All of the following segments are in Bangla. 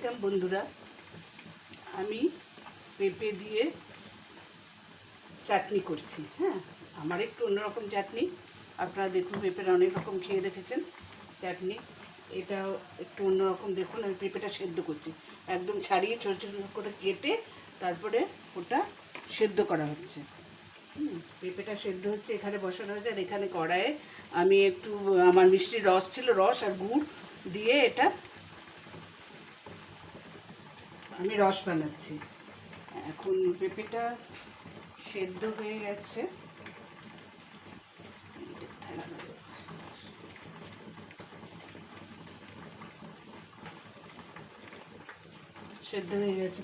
ওয়েলকাম বন্ধুরা। আমি পেঁপে দিয়ে চাটনি করছি। হ্যাঁ, আমার একটু অন্যরকম চাটনি। আপনারা দেখুন, পেঁপের অনেক রকম খেয়ে দেখেছেন চাটনি, এটাও একটু অন্যরকম। দেখুন, আমি পেঁপেটা সেদ্ধ করছি, একদম ছাড়িয়ে ছোটো ছোটো করে কেটে তারপরে ওটা সেদ্ধ করা হচ্ছে। পেঁপেটা সেদ্ধ হচ্ছে, এখানে বসানো হয়েছে। আর এখানে কড়াইয়ে আমি একটু আমার মিষ্টির রস ছিল, রস আর গুড় দিয়ে এটা আমি রস বানাচ্ছি। এখন পেঁপেটা সেদ্ধ হয়ে গেছে,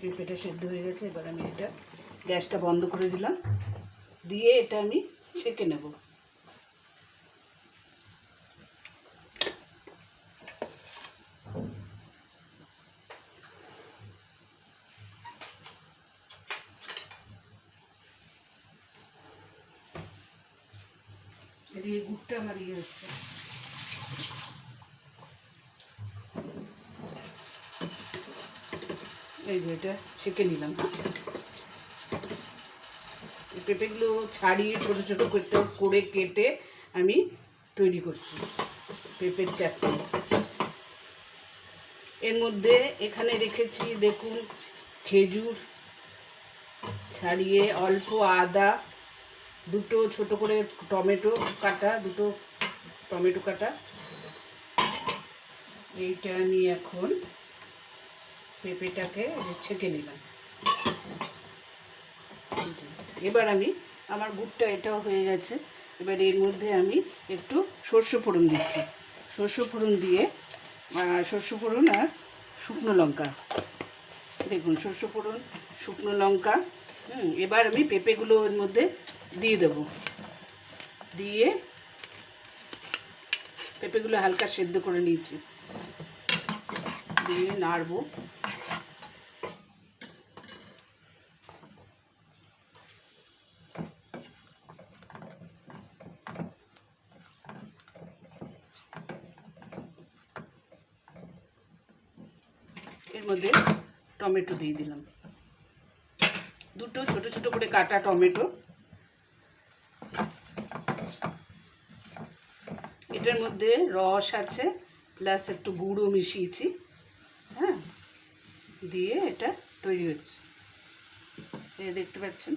পেঁপেটা সেদ্ধ হয়ে গেছে। এবার আমি এটা গ্যাসটা বন্ধ করে দিলাম, দিয়ে এটা আমি ছেঁকে নেব। এদিকে গুড়টা আমার হচ্ছে। এই যে এটা ছেঁকে নিলাম। পেঁপেগুলো ছাড়িয়ে ছোটো ছোটো করে কেটে আমি তৈরি করছি পেঁপের চাটনি। এর মধ্যে এখানে রেখেছি দেখুন, খেজুর ছাড়িয়ে, অল্প আদা, দুটো ছোট করে টমেটো কাটা। এইটা আমি এখন পেঁপেটাকে ছেঁকে নিলাম। এবার আমার গুড়টা এটাও হয়ে গেছে। এবার এর মধ্যে আমি একটু সর্ষে ফোড়ন দিচ্ছি। সর্ষে ফোড়ন আর শুকনো লঙ্কা। দেখুন, সর্ষে ফোড়ন, শুকনো লঙ্কা। এবার আমি পেঁপেগুলো এর মধ্যে দিয়ে দেব। দিয়ে পেঁপেগুলো হালকা সেদ্ধ করে নিয়েছি, দিয়ে নাড়ব। এর মধ্যে টমেটো দিয়ে দিলাম, দুটো ছোট ছোট করে কাটা টমেটো। এটার মধ্যে রস আছে, প্লাস একটু গুঁড়ো মিশিয়েছি। হ্যাঁ, দিয়ে এটা তৈরি হচ্ছে, দেখতে পাচ্ছেন।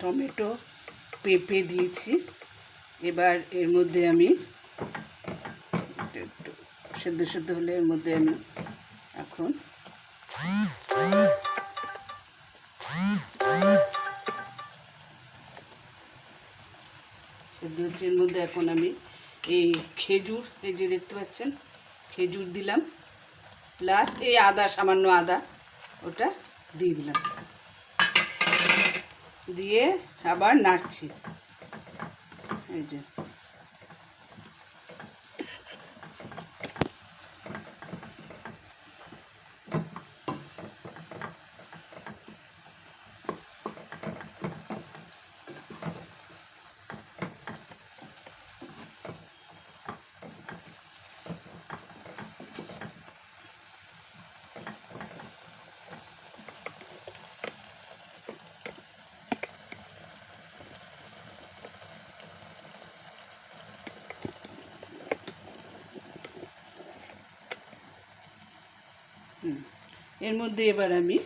টমেটো, পেঁপে দিয়েছি। এবার এর মধ্যে আমি একটু সেদ্ধ হলে এর মধ্যে আমি এখন এর মধ্যে এখন আমি এই খেজুর, এই যে দেখতে পাচ্ছেন, খেজুর দিলাম, প্লাস এই আদা, সামান্য আদা, ওটা দিয়ে দিলাম। দিয়ে আবার নাড়ছি। এই যে এর মধ্যে এবার আমি